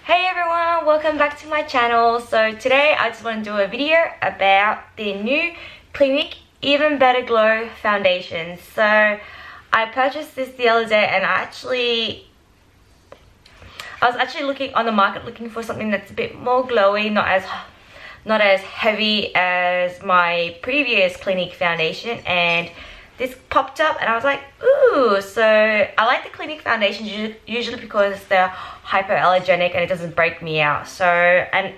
Hey everyone, welcome back to my channel. So today I just want to do a video about the new Clinique Even Better Glow foundation. So I purchased this the other day and I was actually looking on the market looking for something that's a bit more glowy, not as heavy as my previous Clinique foundation, and this popped up and I was like, ooh. So I like the Clinique foundations usually because they're hypoallergenic and it doesn't break me out. So I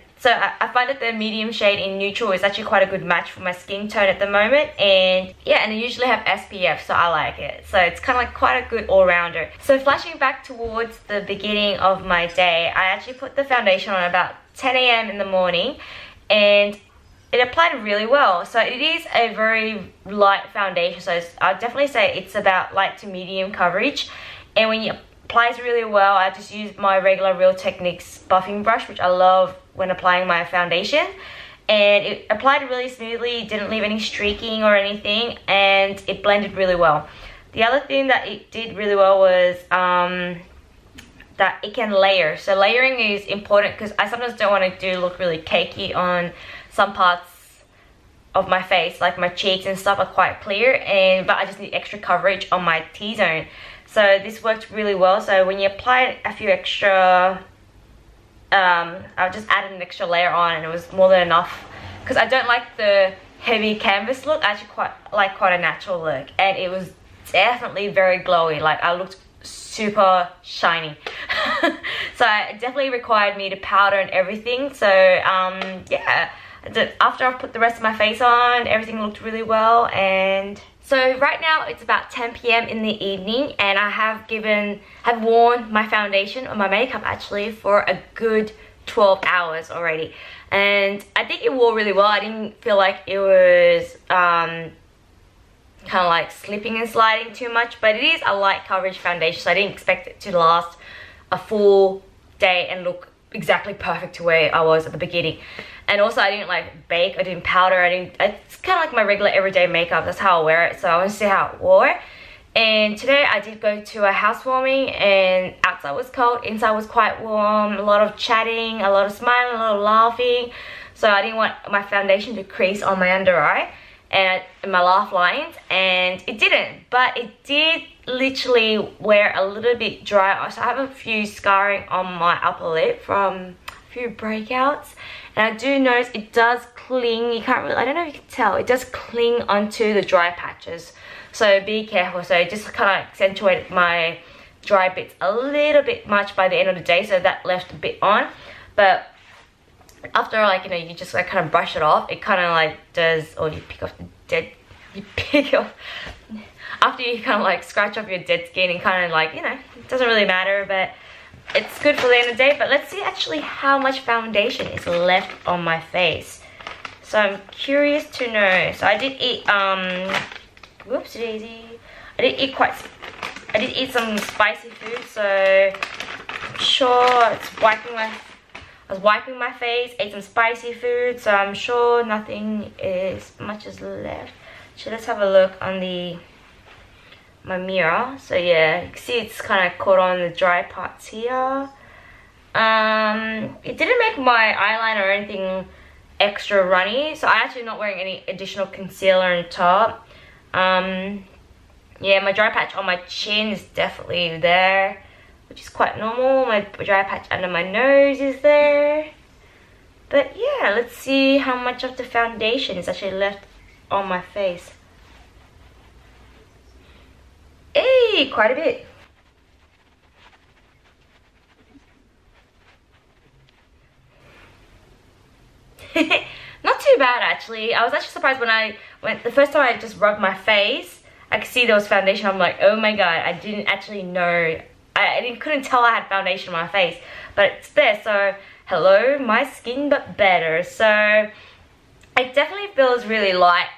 find that the medium shade in neutral is actually quite a good match for my skin tone at the moment, and yeah, and they usually have SPF, so I like it. So it's kind of like quite a good all-rounder. So flashing back towards the beginning of my day, I actually put the foundation on about 10 AM in the morning and it applied really well. So it is a very light foundation, so I'd definitely say it's about light to medium coverage, and when it applies really well, I just use my regular Real Techniques buffing brush, which I love when applying my foundation, and it applied really smoothly, didn't leave any streaking or anything, and it blended really well. The other thing that it did really well was that it can layer. So layering is important because I sometimes don't want to look really cakey on some parts of my face, like my cheeks and stuff are quite clear, but I just need extra coverage on my T-zone. So this worked really well. So when you apply a few extra, I just added an extra layer on and it was more than enough, because I don't like the heavy canvas look. I actually quite a natural look, and it was definitely very glowy. Like I looked super shiny. So it definitely required me to powder and everything. So yeah, after I put the rest of my face on, everything looked really well. And so right now it's about 10 PM in the evening, and I have worn my foundation or my makeup actually for a good 12 hours already, and I think it wore really well. I didn't feel like it was kind of like slipping and sliding too much, but it is a light coverage foundation, so I didn't expect it to last a full day and look exactly perfect to where I was at the beginning. And also I didn't like bake, I didn't powder, it's kind of like my regular everyday makeup. That's how I wear it, so I want to see how it wore. And today I did go to a housewarming, and outside was cold, inside was quite warm, a lot of chatting, a lot of smiling, a lot of laughing. So I didn't want my foundation to crease on my under eye and my laugh lines, and it didn't, but it did literally wear a little bit dry. So I have a few scarring on my upper lip from a few breakouts, and I do notice it does cling. You can't really, I don't know if you can tell, it does cling onto the dry patches, so be careful. So it just kind of accentuated my dry bits a little bit much by the end of the day, so that left a bit on. But after, like, you know, you just like kind of brush it off, it kind of like does, or you pick off the dead, after you kind of like scratch off your dead skin, and kind of like, you know, it doesn't really matter, but it's good for the end of the day. But let's see actually how much foundation is left on my face. So I'm curious to know. So I did eat, whoops daisy, I did eat some spicy food, so I'm sure I was wiping my face, ate some spicy food, so I'm sure nothing much is left. So let's have a look on my mirror. So yeah, you can see it's kind of caught on the dry parts here. It didn't make my eyeliner or anything extra runny, so I'm actually not wearing any additional concealer on top. Yeah, my dry patch on my chin is definitely there, which is quite normal. My dry patch under my nose is there. But yeah, let's see how much of the foundation is actually left on my face. Hey, quite a bit. Not too bad actually. I was actually surprised when the first time I just rubbed my face, I could see there was foundation. I'm like, oh my god, I didn't actually know. I couldn't tell I had foundation on my face, but it's there. So hello, my skin but better. So it definitely feels really light.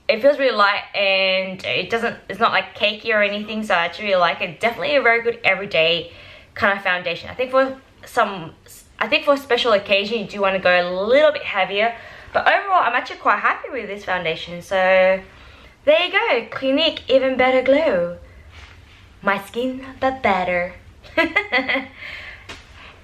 It feels really light, and it's not like cakey or anything, so I actually really like it. Definitely a very good everyday kind of foundation. I think for a special occasion you do want to go a little bit heavier, but overall I'm actually quite happy with this foundation. So there you go, Clinique Even Better Glow. My skin but better.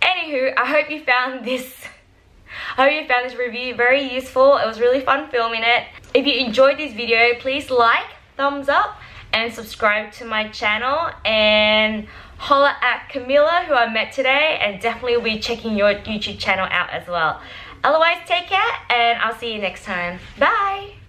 Anywho, I hope you found this review very useful. It was really fun filming it. If you enjoyed this video, please like, thumbs up, and subscribe to my channel, and holla at Camilla, who I met today, and definitely will be checking your YouTube channel out as well. Otherwise, take care, and I'll see you next time. Bye!